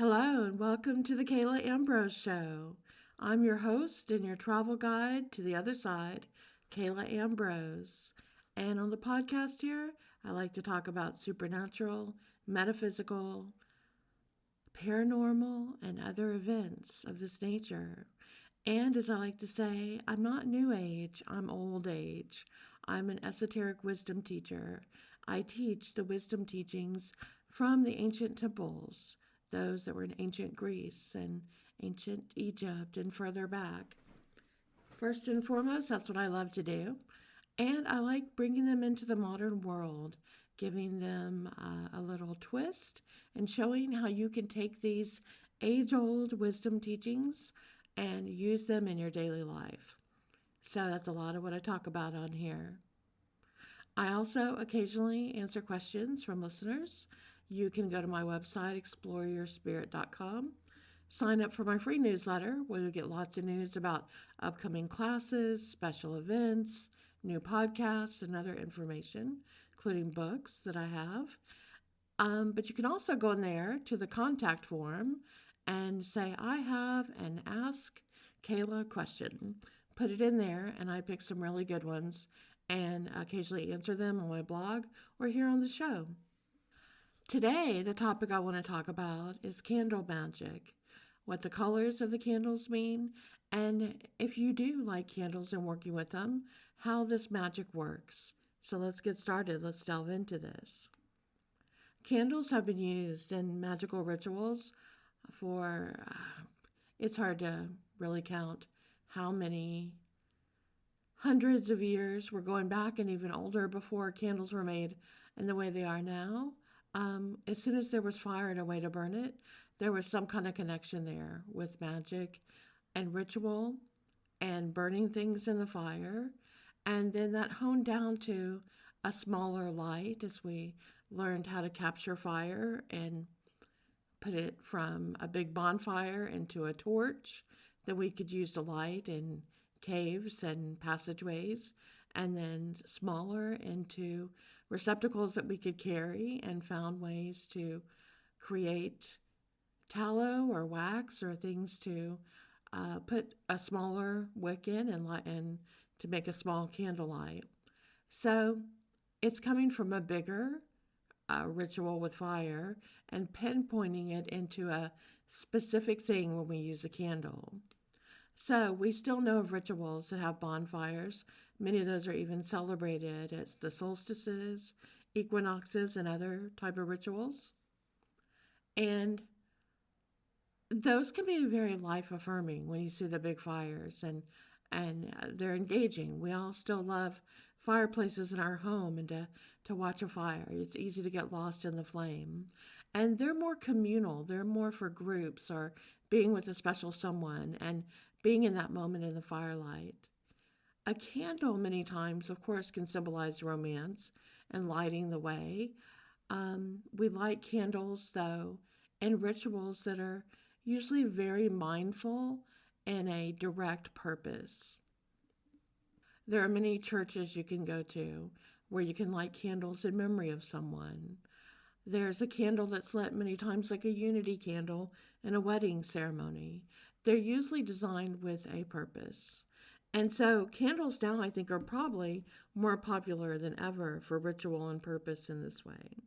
Hello, and welcome to the Kala Ambrose Show. I'm your host and your travel guide to the other side, Kala Ambrose. And on the podcast here, I like to talk about supernatural, metaphysical, paranormal, and other events of this nature. And as I like to say, I'm not new age, I'm old age. I'm an esoteric wisdom teacher. I teach the wisdom teachings from the ancient temples, those that were in ancient Greece and ancient Egypt and further back. First and foremost, that's what I love to do. And I like bringing them into the modern world, giving them a little twist and showing how you can take these age old wisdom teachings and use them in your daily life. So that's a lot of what I talk about on here. I also occasionally answer questions from listeners. You can go to my website, exploreyourspirit.com. Sign up for my free newsletter where you get lots of news about upcoming classes, special events, new podcasts, and other information, including books that I have. But you can also go in there to the contact form and say, I have an Ask Kayla question. Put it in there, and I pick some really good ones and occasionally answer them on my blog or here on the show. Today, the topic I want to talk about is candle magic, what the colors of the candles mean, and if you do like candles and working with them, how this magic works. So let's get started. Let's delve into this. Candles have been used in magical rituals for, it's hard to really count how many hundreds of years. We're going back and even older before candles were made in the way they are now. As soon as there was fire and a way to burn it, there was some kind of connection there with magic and ritual and burning things in the fire. And then that honed down to a smaller light as we learned how to capture fire and put it from a big bonfire into a torch that we could use to light in caves and passageways, and then smaller into receptacles that we could carry, and found ways to create tallow or wax or things to put a smaller wick in and light, and to make a small candlelight. So it's coming from a bigger ritual with fire and pinpointing it into a specific thing when we use a candle. So we still know of rituals that have bonfires. Many of those are even celebrated as the solstices, equinoxes, and other type of rituals. And those can be very life affirming when you see the big fires, and they're engaging. We all still love fireplaces in our home and to watch a fire. It's easy to get lost in the flame. And they're more communal. They're more for groups or being with a special someone and being in that moment in the firelight. A candle, many times, of course, can symbolize romance and lighting the way. We light candles, though, in rituals that are usually very mindful and a direct purpose. There are many churches you can go to where you can light candles in memory of someone. There's a candle that's lit many times like a unity candle in a wedding ceremony. They're usually designed with a purpose. And so candles now, I think, are probably more popular than ever for ritual and purpose in this way.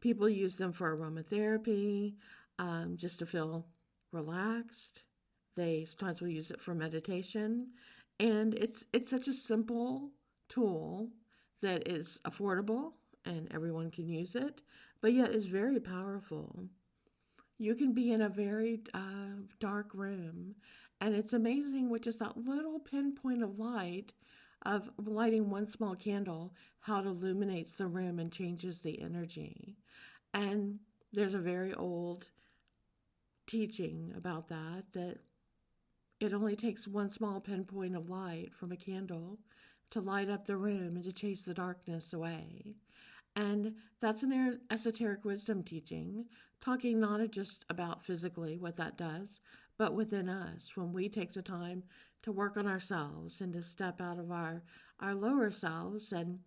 People use them for aromatherapy, just to feel relaxed. They sometimes will use it for meditation. And it's such a simple tool that is affordable and everyone can use it, but yet is very powerful. You can be in a very dark room, and it's amazing with just that little pinpoint of light of lighting one small candle, how it illuminates the room and changes the energy. And there's a very old teaching about that it only takes one small pinpoint of light from a candle to light up the room and to chase the darkness away. And that's an esoteric wisdom teaching, talking not just about physically what that does, but within us when we take the time to work on ourselves and to step out of our lower selves and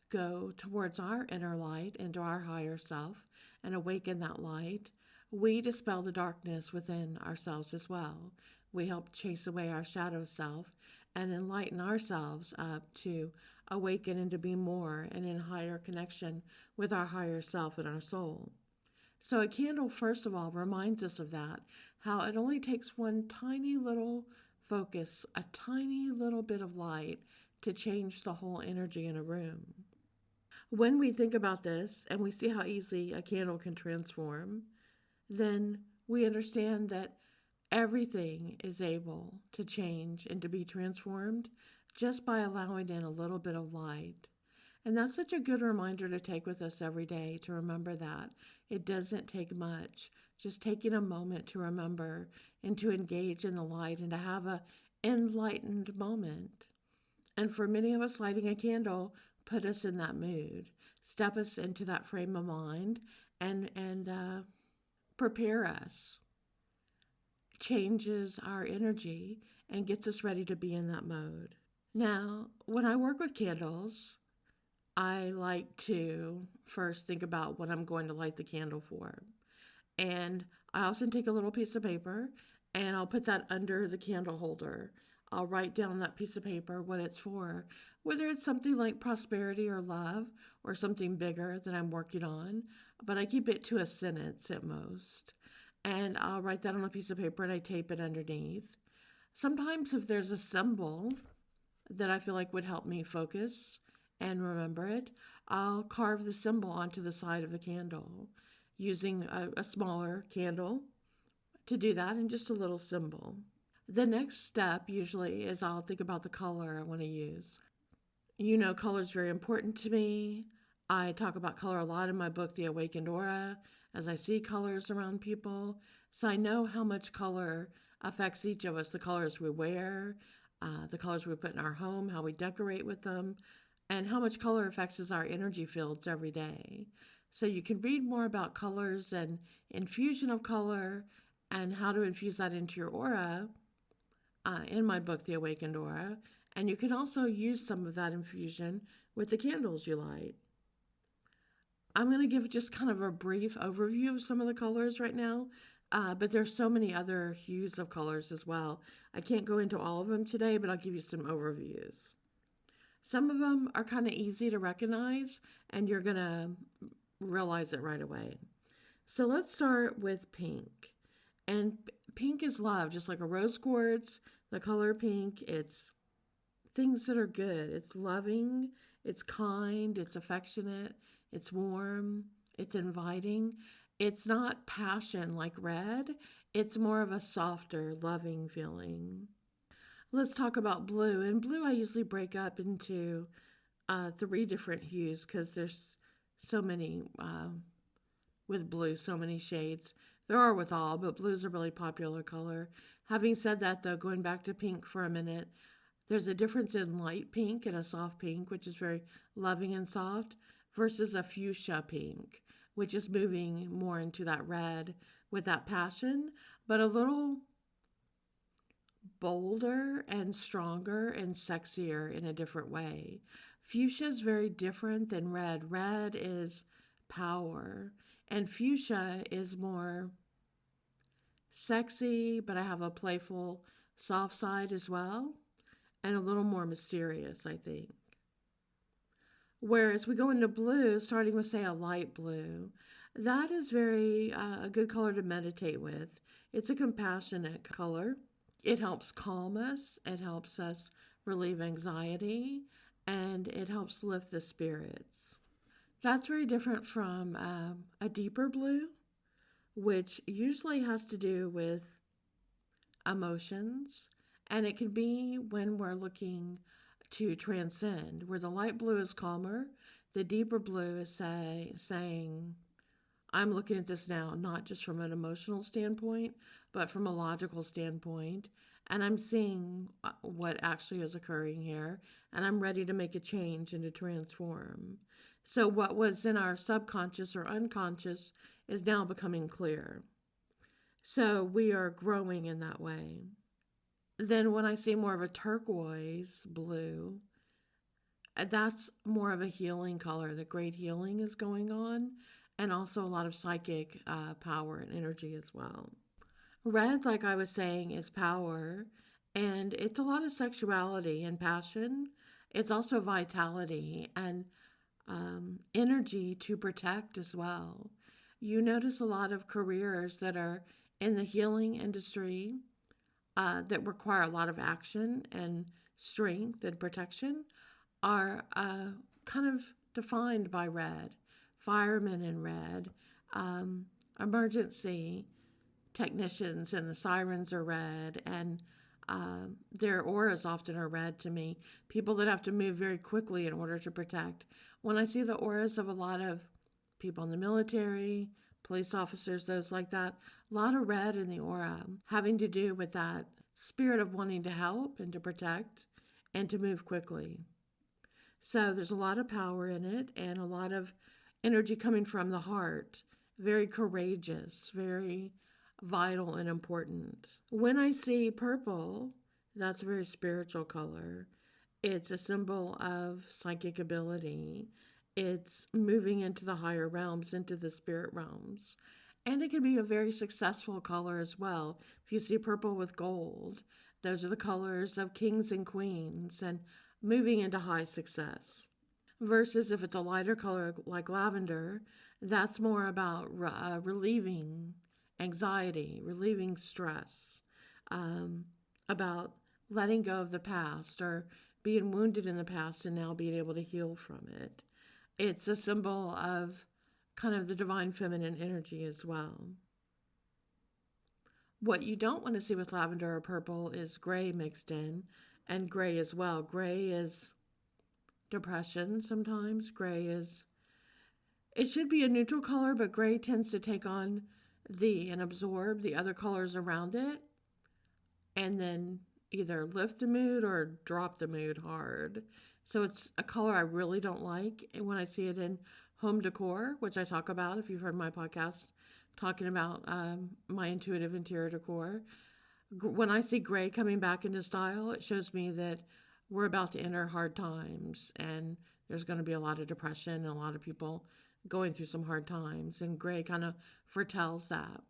go towards our inner light, into our higher self, and awaken that light. we dispel the darkness within ourselves as well. We help chase away our shadow self and enlighten ourselves up to awaken and to be more and in higher connection with our higher self and our soul. So, a candle, first of all, reminds us of that, how it only takes one tiny little focus, a tiny little bit of light to change the whole energy in a room. When we think about this and we see how easily a candle can transform, then we understand that everything is able to change and to be transformed just by allowing in a little bit of light. And that's such a good reminder to take with us every day, to remember that it doesn't take much. Just taking a moment to remember and to engage in the light and to have a enlightened moment. And for many of us, lighting a candle put us in that mood, step us into that frame of mind, and prepare us, changes our energy, and gets us ready to be in that mode. Now, when I work with candles, I like to first think about what I'm going to light the candle for. And I often take a little piece of paper and I'll put that under the candle holder. I'll write down on that piece of paper what it's for, whether it's something like prosperity or love or something bigger that I'm working on, but I keep it to a sentence at most. And I'll write that on a piece of paper and I tape it underneath. Sometimes, if there's a symbol that I feel like would help me focus and remember it, I'll carve the symbol onto the side of the candle using a smaller candle to do that, and just a little symbol. The next step usually is I'll think about the color I want to use. You know, color is very important to me. I talk about color a lot in my book, The Awakened Aura, as I see colors around people. So I know how much color affects each of us, the colors we wear, the colors we put in our home, how we decorate with them, and how much color affects our energy fields every day. So you can read more about colors and infusion of color and how to infuse that into your aura in my book, The Awakened Aura. And you can also use some of that infusion with the candles you light. I'm going to give just kind of a brief overview of some of the colors right now, but there's so many other hues of colors as well. I can't go into all of them today, but I'll give you some overviews. Some of them are kind of easy to recognize, and you're going to realize it right away. So let's start with pink. And pink is love, just like a rose quartz. The color pink, it's things that are good. It's loving, it's kind, it's affectionate, it's warm, it's inviting. It's not passion like red. It's more of a softer, loving feeling. Let's talk about blue. And blue I usually break up into 3 different hues because there's so many with blue, so many shades. There are with all, but blue is a really popular color. Having said that, though, going back to pink for a minute, there's a difference in light pink and a soft pink, which is very loving and soft, versus a fuchsia pink, which is moving more into that red with that passion, but a little bolder and stronger and sexier in a different way. Fuchsia is very different than red. Red is power, and fuchsia is more sexy, but I have a playful, soft side as well, and a little more mysterious, I think. Whereas we go into blue, starting with, say, a light blue, that is very a good color to meditate with. It's a compassionate color. It helps calm us, it helps us relieve anxiety, and it helps lift the spirits. That's very different from a deeper blue, which usually has to do with emotions, and it can be when we're looking to transcend, where the light blue is calmer, the deeper blue is saying, I'm looking at this now, not just from an emotional standpoint, but from a logical standpoint, and I'm seeing what actually is occurring here, and I'm ready to make a change and to transform. So what was in our subconscious or unconscious is now becoming clear. So we are growing in that way. Then when I see more of a turquoise blue, that's more of a healing color. The great healing is going on. and also a lot of psychic power and energy as well. Red, like I was saying, is power, and it's a lot of sexuality and passion. It's also vitality and energy to protect as well. You notice a lot of careers that are in the healing industry that require a lot of action and strength and protection are kind of defined by red. Firemen in red, um, emergency technicians and the sirens are red, and their auras often are red to me. People that have to move very quickly in order to protect. When I see the auras of a lot of people in the military, police officers, those like that, a lot of red in the aura having to do with that spirit of wanting to help and to protect and to move quickly. So there's a lot of power in it and a lot of energy coming from the heart. Very courageous, very vital and important. When I see purple, that's a very spiritual color. It's a symbol of psychic ability. It's moving into the higher realms, into the spirit realms. And it can be a very successful color as well. If you see purple with gold, those are the colors of kings and queens and moving into high success. Versus if it's a lighter color like lavender, that's more about relieving anxiety, relieving stress, about letting go of the past or being wounded in the past and now being able to heal from it. It's a symbol of kind of the divine feminine energy as well. What you don't want to see with lavender or purple is gray mixed in, and gray as well. Gray is depression sometimes. Gray is, it should be a neutral color, but gray tends to take on and absorb the other colors around it and then either lift the mood or drop the mood hard. So it's a color I really don't like. And when I see it in home decor, which I talk about if you've heard my podcast talking about my intuitive interior decor, when I see gray coming back into style, it shows me that we're about to enter hard times and there's going to be a lot of depression and a lot of people going through some hard times, and gray kind of foretells that.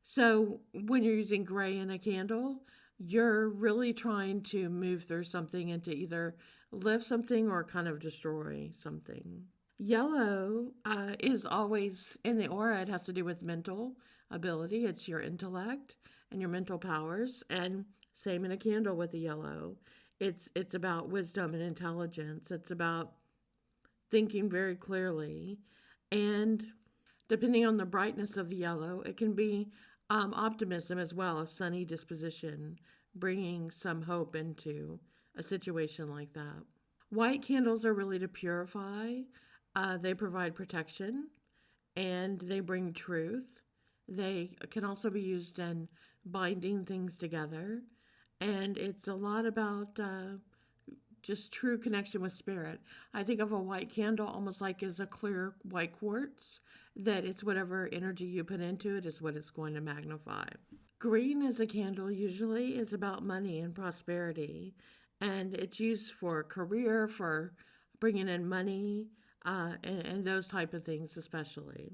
So when you're using gray in a candle, you're really trying to move through something and to either lift something or kind of destroy something. Yellow is always in the aura. It has to do with mental ability. It's your intellect and your mental powers, and same in a candle with the yellow. It's about wisdom and intelligence. It's about thinking very clearly. And depending on the brightness of the yellow, it can be optimism as well, a sunny disposition, bringing some hope into a situation like that. White candles are really to purify. They provide protection and they bring truth. They can also be used in binding things together. And it's a lot about just true connection with spirit. I think of a white candle almost like as a clear white quartz, that it's whatever energy you put into it is what it's going to magnify. Green as a candle usually is about money and prosperity, and it's used for career, for bringing in money, and those type of things especially.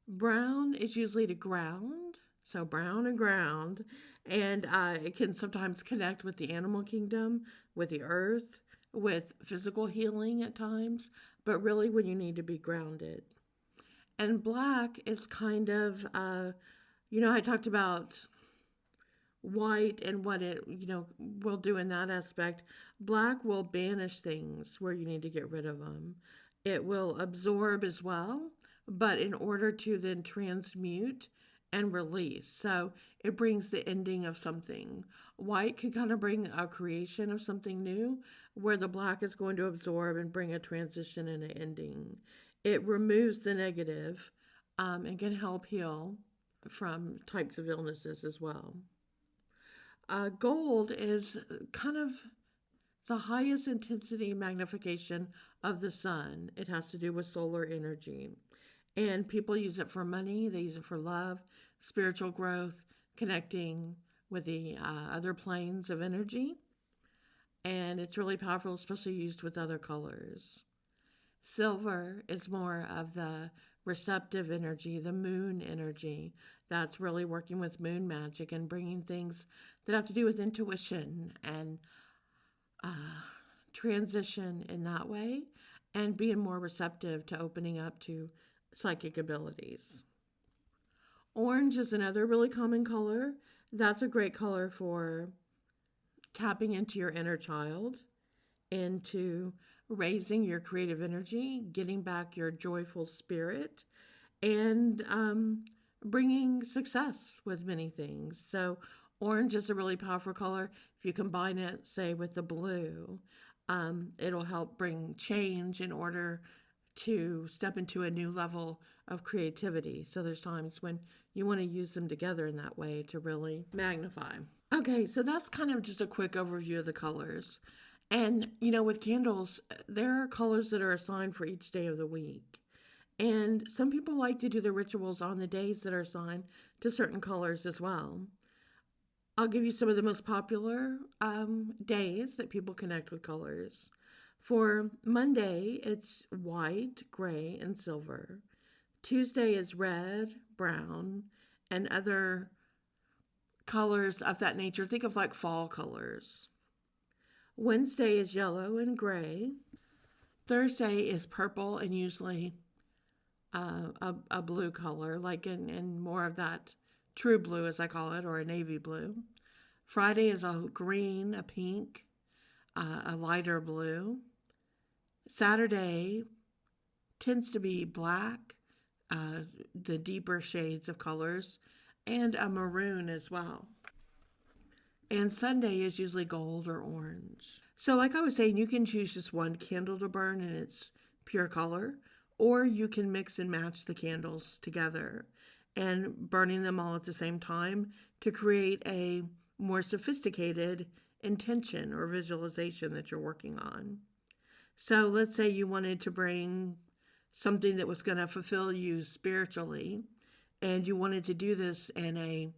Brown is usually to ground, so brown and ground, and it can sometimes connect with the animal kingdom, with the earth, with physical healing at times, but really when you need to be grounded. And black is kind of, I talked about white and what it, will do in that aspect. Black will banish things where you need to get rid of them. It will absorb as well, but in order to then transmute and release. So it brings the ending of something. White can kind of bring a creation of something new, where the black is going to absorb and bring a transition and an ending. It removes the negative and can help heal from types of illnesses as well. Gold is kind of the highest intensity magnification of the sun. It has to do with solar energy. And people use it for money, they use it for love, spiritual growth, connecting with the other planes of energy. And it's really powerful, especially used with other colors. Silver is more of the receptive energy, the moon energy. That's really working with moon magic and bringing things that have to do with intuition and uh, transition in that way and being more receptive to opening up to psychic abilities. Orange is another really common color. That's a great color for tapping into your inner child, into raising your creative energy, getting back your joyful spirit, and bringing success with many things. So, orange is a really powerful color. If you combine it, say, with the blue, it'll help bring change in order to step into a new level of creativity. So, there's times when you want to use them together in that way to really magnify. Okay, so that's kind of just a quick overview of the colors. And, with candles, there are colors that are assigned for each day of the week. And some people like to do the rituals on the days that are assigned to certain colors as well. I'll give you some of the most popular days that people connect with colors. For Monday, it's white, gray, and silver. Tuesday is red, brown, and other colors of that nature. Think of like fall colors. Wednesday is yellow and gray. Thursday is purple and usually a blue color, like in more of that true blue, as I call it, or a navy blue. Friday is a green, a pink, a lighter blue. Saturday tends to be black, the deeper shades of colors, and a maroon as well. And Sunday is usually gold or orange. So, like I was saying, you can choose just one candle to burn in its pure color, or you can mix and match the candles together and burning them all at the same time to create a more sophisticated intention or visualization that you're working on. So, let's say you wanted to bring something that was going to fulfill you spiritually, and you wanted to do this in a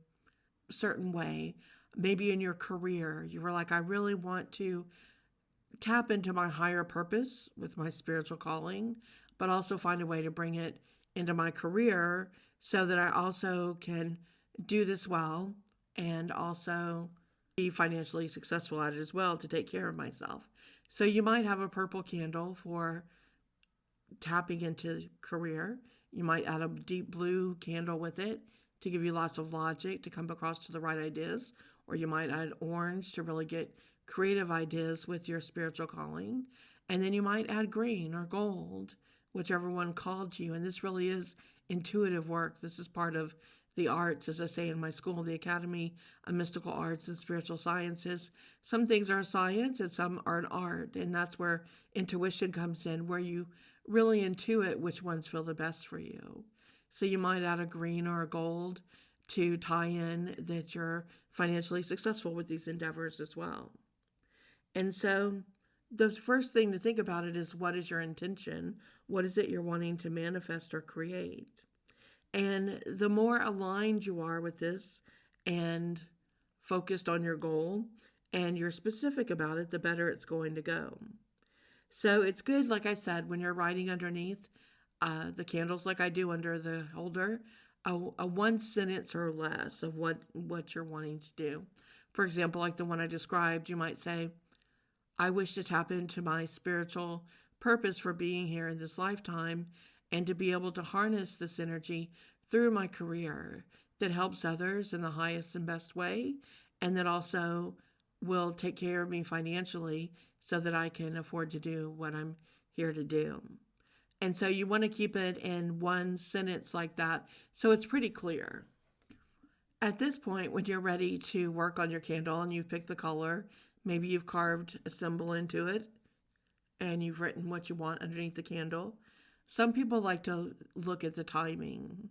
certain way. Maybe in your career, you were like, I really want to tap into my higher purpose with my spiritual calling, but also find a way to bring it into my career so that I also can do this well and also be financially successful at it as well to take care of myself. So you might have a purple candle for tapping into career. You might add a deep blue candle with it to give you lots of logic to come across to the right ideas. Or you might add orange to really get creative ideas with your spiritual calling. And then you might add green or gold, whichever one called to you. And this really is intuitive work. This is part of the arts, as I say in my school, the Academy of Mystical Arts and Spiritual Sciences. Some things are science and some are an art. And that's where intuition comes in, where you really intuit which ones feel the best for you. So you might add a green or a gold to tie in that you're financially successful with these endeavors as well. And so the first thing to think about it is, what is your intention? What is it you're wanting to manifest or create? And the more aligned you are with this and focused on your goal and you're specific about it, the better it's going to go. So it's good, like I said, when you're writing underneath the candles, like I do under the holder, a one sentence or less of what you're wanting to do. For example, like the one I described, you might say, I wish to tap into my spiritual purpose for being here in this lifetime and to be able to harness this energy through my career that helps others in the highest and best way, and that also will take care of me financially so that I can afford to do what I'm here to do. And so you want to keep it in one sentence like that so it's pretty clear. At this point, when you're ready to work on your candle and you've picked the color, maybe you've carved a symbol into it and you've written what you want underneath the candle. Some people like to look at the timing.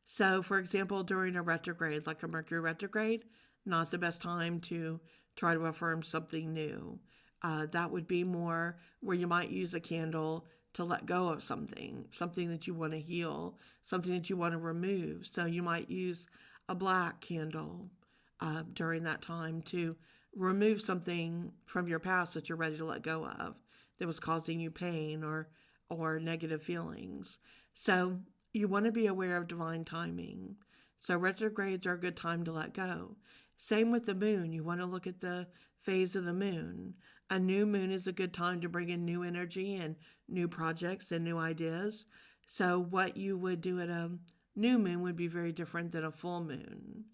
So, for example, during a retrograde, like a Mercury retrograde, not the best time to try to affirm something new. That would be more where you might use a candle to let go of something that you want to heal, something that you want to remove. So you might use a black candle during that time to remove something from your past that you're ready to let go of that was causing you pain or or negative feelings. So you want to be aware of divine timing. So retrogrades are a good time to let go. Same with the moon. You want to look at the phase of the moon. A new moon is a good time to bring in new energy and new projects and new ideas. So what you would do at a new moon would be very different than a full moon.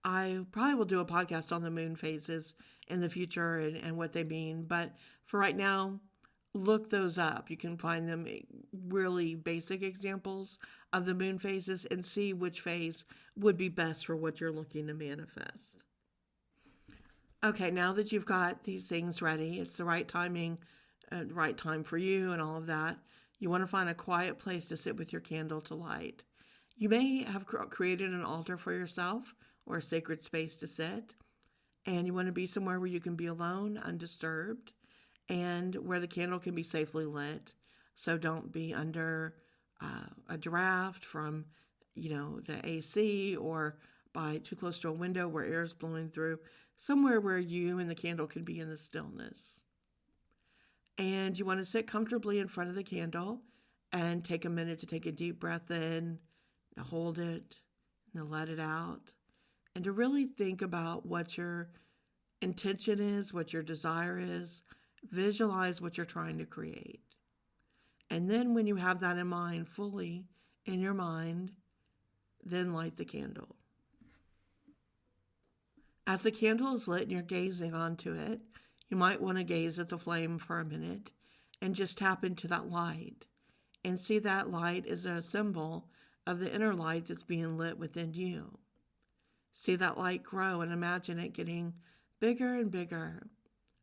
I probably will do a podcast on the moon phases in the future and what they mean. But for right now, look those up. You can find them really basic examples of the moon phases and see which phase would be best for what you're looking to manifest. Okay, now that you've got these things ready, it's the right timing, right time for you and all of that. You want to find a quiet place to sit with your candle to light. You may have created an altar for yourself or a sacred space to sit, and you want to be somewhere where you can be alone, undisturbed, and where the candle can be safely lit. So don't be under a draft from, the AC or by too close to a window where air is blowing through. Somewhere where you and the candle can be in the stillness. And you want to sit comfortably in front of the candle and take a minute to take a deep breath in, to hold it, and to let it out. And to really think about what your intention is, what your desire is. Visualize what you're trying to create. And then when you have that in mind, fully in your mind, then light the candle. As the candle is lit and you're gazing onto it, you might want to gaze at the flame for a minute and just tap into that light and see that light as a symbol of the inner light that's being lit within you. See that light grow and imagine it getting bigger and bigger.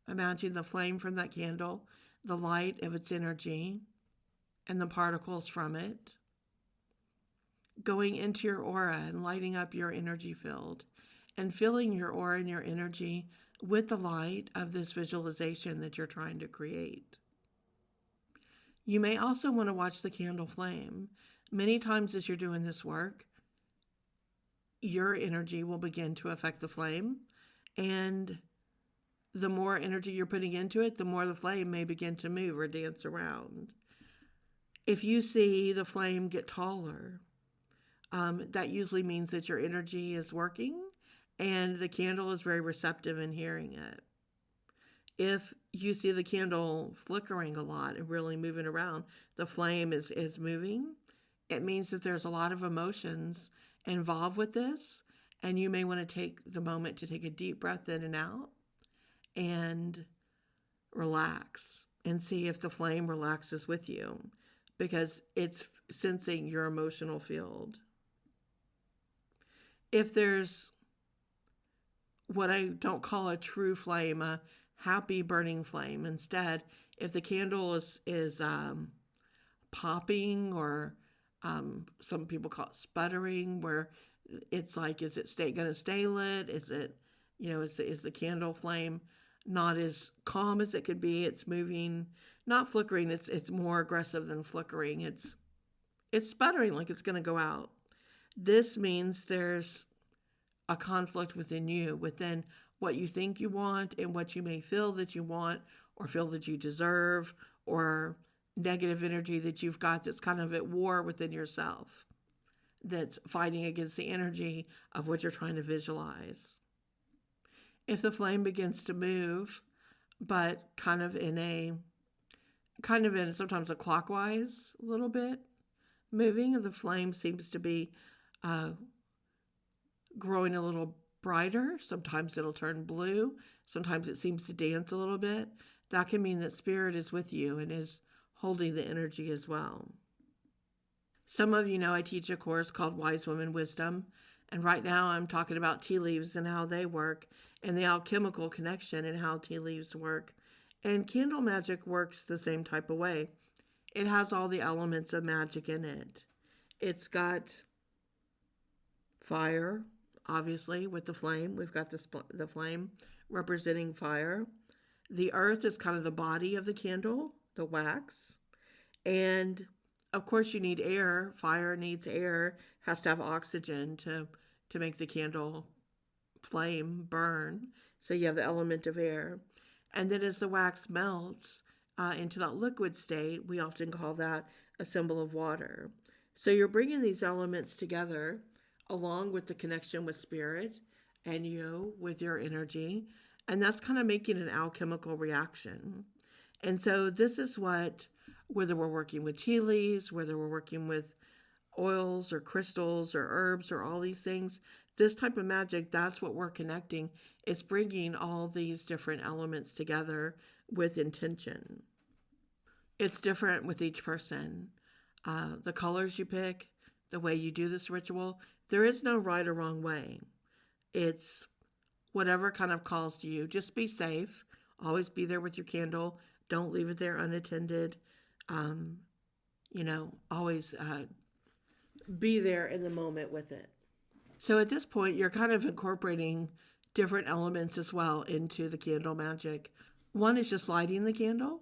Imagine the flame from that candle, the light of its energy, and the particles from it going into your aura and lighting up your energy field and filling your aura and your energy with the light of this visualization that you're trying to create. You may also want to watch the candle flame. Many times as you're doing this work, your energy will begin to affect the flame, and the more energy you're putting into it, the more the flame may begin to move or dance around. If you see the flame get taller, that usually means that your energy is working and the candle is very receptive in hearing it. If you see the candle flickering a lot and really moving around, the flame is moving, it means that there's a lot of emotions involved with this, and you may want to take the moment to take a deep breath in and out and relax and see if the flame relaxes with you, because it's sensing your emotional field. If there's what I don't call a true flame, a happy burning flame, instead, if the candle is popping, or some people call it sputtering, where it's like, is it going to stay lit? Is it, is the candle flame not as calm as it could be? It's moving, not flickering. It's more aggressive than flickering. It's sputtering, like it's going to go out. This means there's a conflict within you, within what you think you want and what you may feel that you want or feel that you deserve, or negative energy that you've got that's kind of at war within yourself, that's fighting against the energy of what you're trying to visualize. If the flame begins to move, but kind of in sometimes a clockwise little bit moving, the flame seems to be growing a little brighter. Sometimes it'll turn blue. Sometimes it seems to dance a little bit. That can mean that spirit is with you and is holding the energy as well. Some of you know I teach a course called Wise Women Wisdom, and right now I'm talking about tea leaves and how they work, and the alchemical connection and how tea leaves work. And candle magic works the same type of way. It has all the elements of magic in it. It's got fire, obviously, with the flame. We've got the flame representing fire. The earth is kind of the body of the candle, the wax. And of course you need air. Fire needs air, has to have oxygen to make the candle flame burn. So you have the element of air. And then as the wax melts, into that liquid state, we often call that a symbol of water. So you're bringing these elements together along with the connection with spirit and you with your energy. And that's kind of making an alchemical reaction. And so this is what, whether we're working with tea leaves, whether we're working with oils or crystals or herbs or all these things, this type of magic, that's what we're connecting, is bringing all these different elements together with intention. It's different with each person. The colors you pick, the way you do this ritual, there is no right or wrong way. It's whatever kind of calls to you. Just be safe. Always be there with your candle. Don't leave it there unattended. Always be there in the moment with it. So at this point, you're kind of incorporating different elements as well into the candle magic. One is just lighting the candle,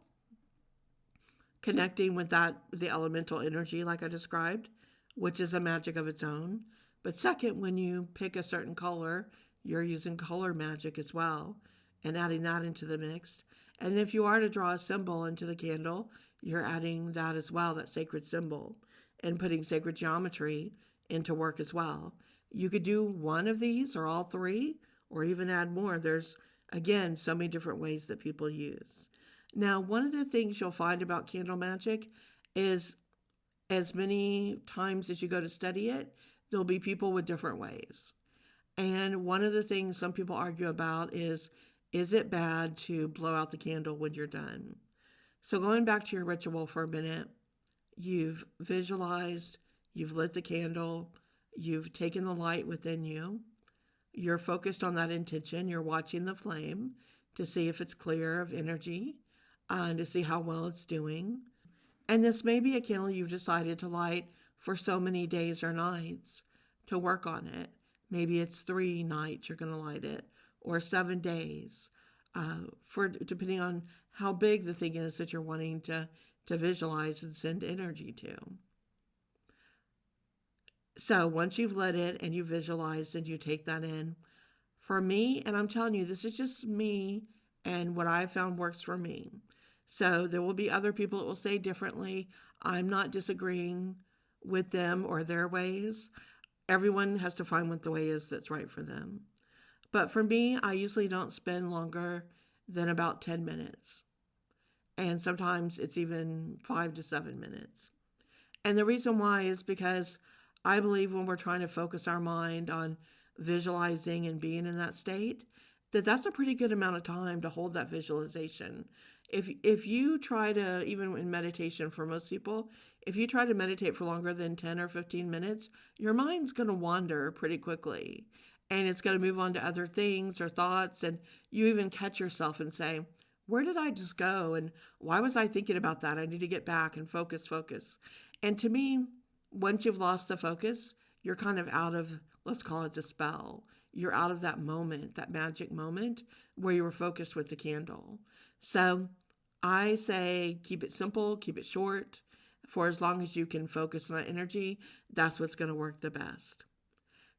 connecting with the elemental energy like I described, which is a magic of its own. But second, when you pick a certain color, you're using color magic as well and adding that into the mix. And if you are to draw a symbol into the candle, you're adding that as well, that sacred symbol, and putting sacred geometry into work as well. You could do one of these or all three, or even add more. There's, again, so many different ways that people use. Now, one of the things you'll find about candle magic is as many times as you go to study it, there'll be people with different ways. And one of the things some people argue about is it bad to blow out the candle when you're done? So going back to your ritual for a minute, you've visualized, you've lit the candle, you've taken the light within you, you're focused on that intention, you're watching the flame to see if it's clear of energy, and to see how well it's doing. And this may be a candle you've decided to light for so many days or nights to work on it. Maybe it's 3 nights you're going to light it, or 7 days, depending on how big the thing is that you're wanting to visualize and send energy to. So once you've lit it and you visualized and you take that in, for me, and I'm telling you, this is just me and what I found works for me. So there will be other people that will say differently. I'm not disagreeing with them or their ways. Everyone has to find what the way is that's right for them. But for me, I usually don't spend longer than about 10 minutes. And sometimes it's even 5 to 7 minutes. And the reason why is because I believe when we're trying to focus our mind on visualizing and being in that state, that's a pretty good amount of time to hold that visualization. If you try to, even in meditation for most people, if you try to meditate for longer than 10 or 15 minutes, your mind's going to wander pretty quickly. And it's going to move on to other things or thoughts. And you even catch yourself and say, where did I just go? And why was I thinking about that? I need to get back and focus. And to me, once you've lost the focus, you're kind of out of, let's call it the spell. You're out of that moment, that magic moment where you were focused with the candle. So I say keep it simple, keep it short. For as long as you can focus on that energy, that's what's going to work the best.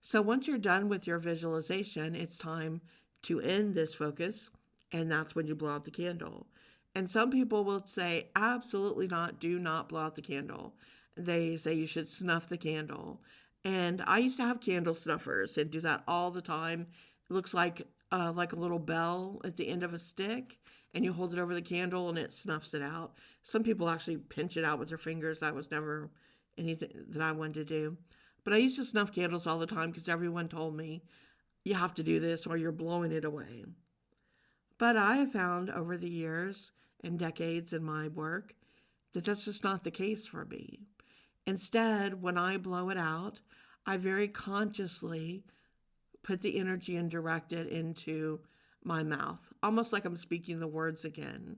So once you're done with your visualization, it's time to end this focus, and that's when you blow out the candle. And some people will say, absolutely not, do not blow out the candle. They say you should snuff the candle. And I used to have candle snuffers and do that all the time. It looks like a little bell at the end of a stick, and you hold it over the candle and it snuffs it out. Some people actually pinch it out with their fingers. That was never anything that I wanted to do. But I used to snuff candles all the time because everyone told me, you have to do this or you're blowing it away. But I have found over the years and decades in my work that that's just not the case for me. Instead, when I blow it out, I very consciously put the energy and direct it into my mouth, almost like I'm speaking the words again.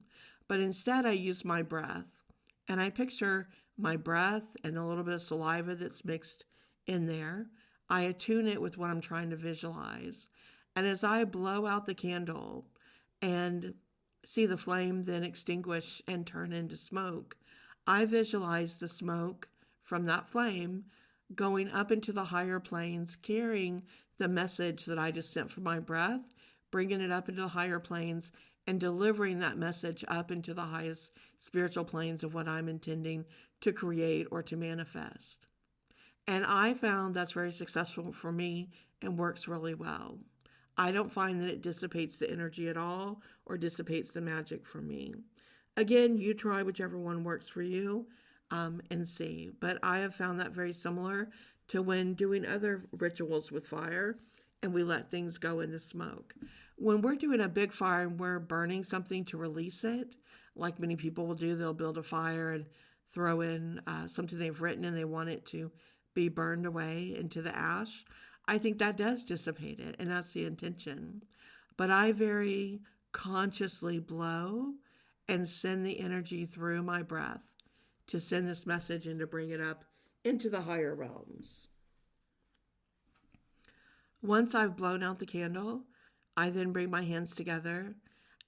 But instead, I use my breath. And I picture my breath and a little bit of saliva that's mixed in there. I attune it with what I'm trying to visualize. And as I blow out the candle and see the flame then extinguish and turn into smoke, I visualize the smoke from that flame going up into the higher planes, carrying the message that I just sent from my breath, bringing it up into the higher planes and delivering that message up into the highest spiritual planes of what I'm intending to create or to manifest. And I found that's very successful for me and works really well. I don't find that it dissipates the energy at all or dissipates the magic for me. Again, you try whichever one works for you and see. But I have found that very similar to when doing other rituals with fire and we let things go in the smoke. When we're doing a big fire and we're burning something to release it, like many people will do, they'll build a fire and throw in something they've written and they want it to be burned away into the ash. I think that does dissipate it, and that's the intention. But I very consciously blow and send the energy through my breath to send this message and to bring it up into the higher realms. Once I've blown out the candle, I then bring my hands together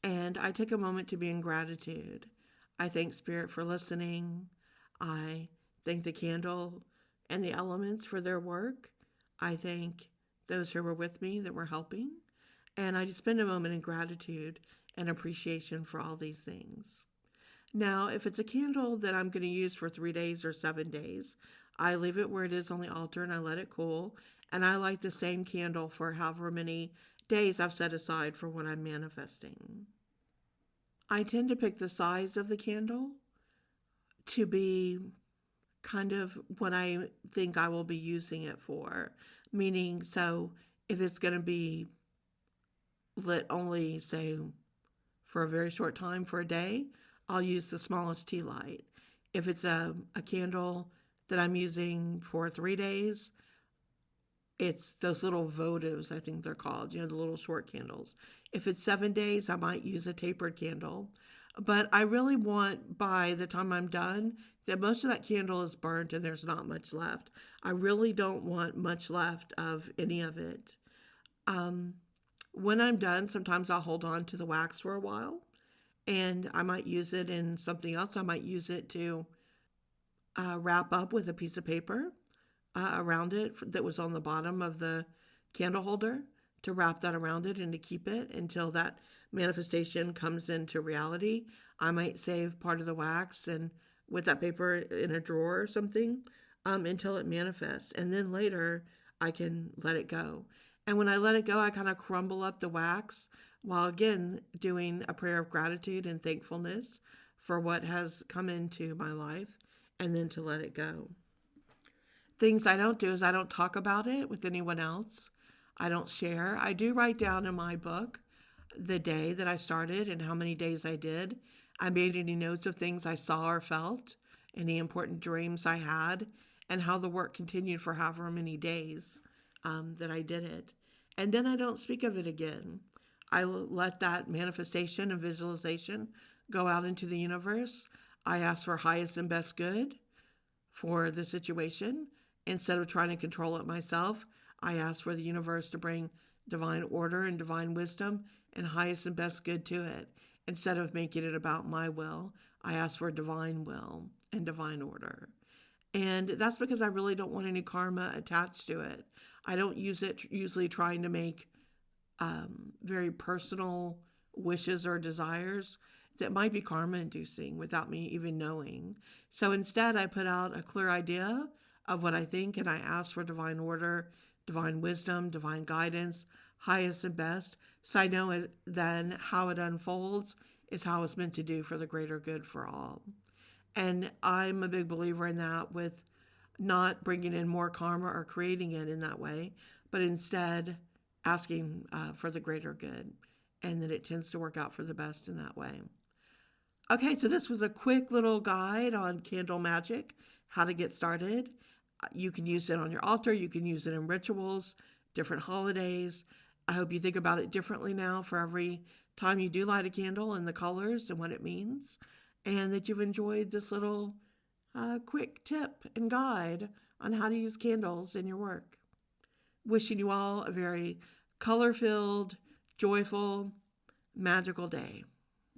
and I take a moment to be in gratitude. I thank Spirit for listening. I thank the candle and the elements for their work. I thank those who were with me that were helping. And I just spend a moment in gratitude and appreciation for all these things. Now, if it's a candle that I'm going to use for 3 days or 7 days, I leave it where it is on the altar and I let it cool. And I light the same candle for however many days I've set aside for what I'm manifesting. I tend to pick the size of the candle to be kind of what I think I will be using it for. Meaning, so if it's going to be lit only, say, for a very short time for a day, I'll use the smallest tea light. If it's a candle that I'm using for 3 days, it's those little votives, I think they're called, the little short candles. If it's 7 days, I might use a tapered candle. But I really want, by the time I'm done, that most of that candle is burnt and there's not much left. I really don't want much left of any of it. When I'm done, sometimes I'll hold on to the wax for a while and I might use it in something else. I might use it to wrap up with a piece of paper around it that was on the bottom of the candle holder, to wrap that around it and to keep it until that manifestation comes into reality. I might save part of the wax and with that paper in a drawer or something until it manifests. And then later I can let it go. And when I let it go, I kind of crumble up the wax while again doing a prayer of gratitude and thankfulness for what has come into my life, and then to let it go. Things I don't do is I don't talk about it with anyone else. I don't share. I do write down in my book the day that I started and how many days I did. I made any notes of things I saw or felt, any important dreams I had, and how the work continued for however many days that I did it. And then I don't speak of it again. I let that manifestation and visualization go out into the universe. I ask for highest and best good for the situation. Instead of trying to control it myself, I ask for the universe to bring divine order and divine wisdom and highest and best good to it. Instead of making it about my will, I ask for divine will and divine order. And that's because I really don't want any karma attached to it. I don't use it usually trying to make very personal wishes or desires that might be karma inducing without me even knowing. So instead, I put out a clear idea of what I think, and I ask for divine order, divine wisdom, divine guidance, highest and best. So I know then how it unfolds is how it's meant to do for the greater good for all. And I'm a big believer in that, with not bringing in more karma or creating it in that way, but instead asking for the greater good, and that it tends to work out for the best in that way. Okay, so this was a quick little guide on candle magic, how to get started. You can use it on your altar. You can use it in rituals, different holidays. I hope you think about it differently now for every time you do light a candle, and the colors and what it means, and that you've enjoyed this little quick tip and guide on how to use candles in your work. Wishing you all a very color-filled, joyful, magical day.